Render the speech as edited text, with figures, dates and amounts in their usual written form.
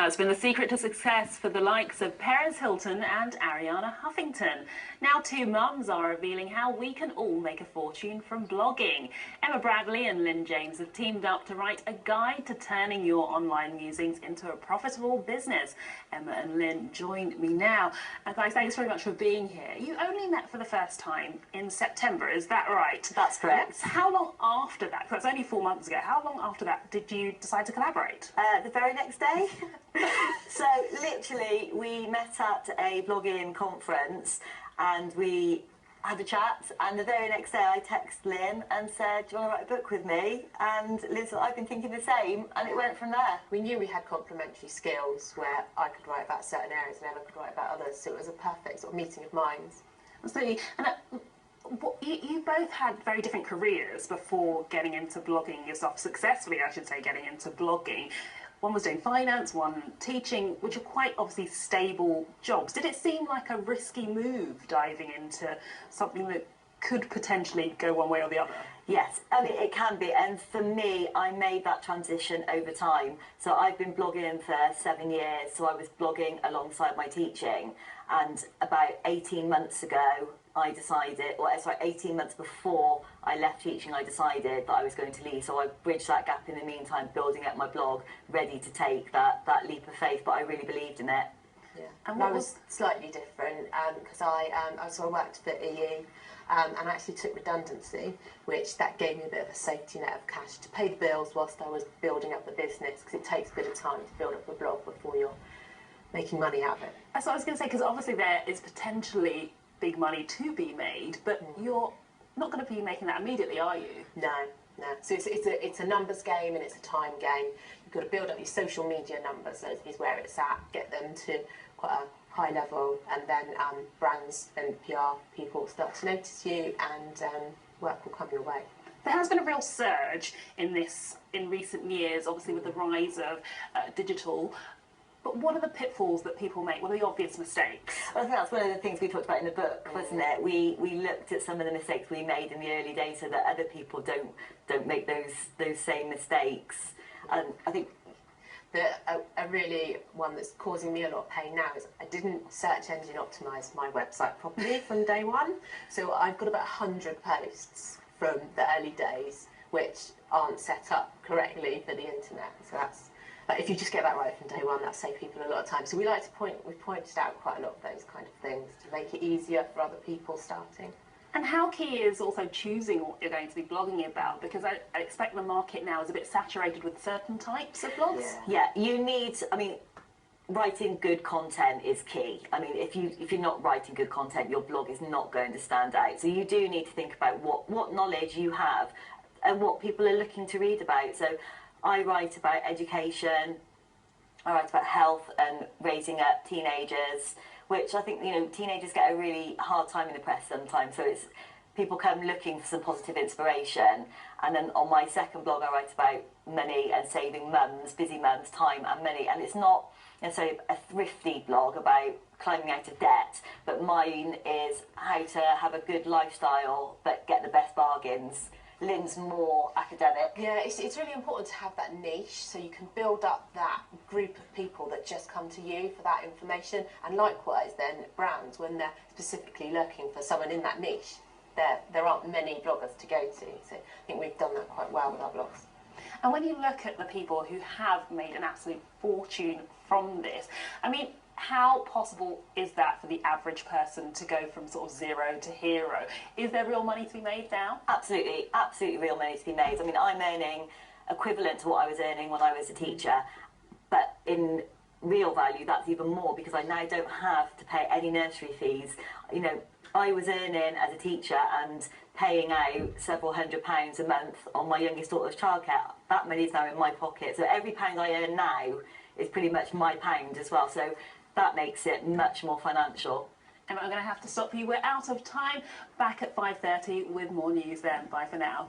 Now, it's been the secret to success for the likes of Perez Hilton and Arianna Huffington. Now, two mums are revealing how we can all make a fortune from blogging. Emma Bradley and Lynn James have teamed up to write a guide to turning your online musings into a profitable business. Emma and Lynn join me now. And guys, thanks very much for being here. You only met for the first time in September, is that right? That's correct. How long after that, because that's only 4 months ago, how long after that did you decide to collaborate? The very next day. So literally we met at a blogging conference and we had a chat, and the very next day I texted Lynn and said, do you want to write a book with me? And Lynn said, I've been thinking the same, and it went from there. We knew we had complementary skills where I could write about certain areas and Emma could write about others, so it was a perfect sort of meeting of minds. Absolutely. And you both had very different careers before getting into blogging yourself, successfully I should say, getting into blogging. One was doing finance, one teaching, which are quite obviously stable jobs. Did it seem like a risky move diving into something that could potentially go one way or the other? Yes, I mean, it can be, and for me, I made that transition over time. So I've been blogging for 7 years, so I was blogging alongside my teaching, and about 18 months ago, I decided, or sorry, 18 months before I left teaching, I decided that I was going to leave. So I bridged that gap in the meantime, building up my blog, ready to take that leap of faith, but I really believed in it. Yeah, and I was slightly different because I worked for EE and I actually took redundancy, which that gave me a bit of a safety net of cash to pay the bills whilst I was building up the business, because it takes a bit of time to build up a blog before you're making money out of it. That's what I was going to say, because obviously there is potentially big money to be made, but you're not going to be making that immediately, are you? No. So it's a numbers game and it's a time game. You've got to build up your social media numbers, is where it's at, get them to quite a high level, and then brands and PR people start to notice you, and work will come your way. There has been a real surge in this in recent years, obviously with the rise of digital. But what are the pitfalls that people make? What are the obvious mistakes? Well, I think that's one of the things we talked about in the book, wasn't it? We looked at some of the mistakes we made in the early days so that other people don't make those same mistakes. And I think a really one that's causing me a lot of pain now is I didn't search engine optimise my website properly from day one. So I've got about 100 posts from the early days which aren't set up correctly for the internet. So that's, if you just get that right from day one, that saves people a lot of time. So we pointed out quite a lot of those kind of things to make it easier for other people starting. And how key is also choosing what you're going to be blogging about? Because I expect the market now is a bit saturated with certain types of blogs. Yeah, you need, I mean, writing good content is key. I mean, if you're not writing good content, your blog is not going to stand out. So you do need to think about what knowledge you have and what people are looking to read about. So I write about education, I write about health and raising up teenagers, which I think, teenagers get a really hard time in the press sometimes. So it's people come looking for some positive inspiration. And then on my second blog, I write about money and saving mums, busy mums, time and money. And it's not necessarily a thrifty blog about climbing out of debt, but mine is how to have a good lifestyle but get the best bargains. Lynn's more academic. Yeah, it's really important to have that niche so you can build up that group of people that just come to you for that information, and likewise then brands, when they're specifically looking for someone in that niche, there aren't many bloggers to go to, so I think we've done that quite well with our blogs. And when you look at the people who have made an absolute fortune from this, I mean, how possible is that for the average person to go from sort of zero to hero? Is there real money to be made now? Absolutely real money to be made. I mean, I'm earning equivalent to what I was earning when I was a teacher, but in real value that's even more because I now don't have to pay any nursery fees. I was earning as a teacher and paying out several £100s a month on my youngest daughter's childcare. That money is now in my pocket. So every pound I earn now is pretty much my pound as well. So that makes it much more financial. Emma, I'm going to have to stop you. We're out of time. Back at 5:30 with more news then. Bye for now.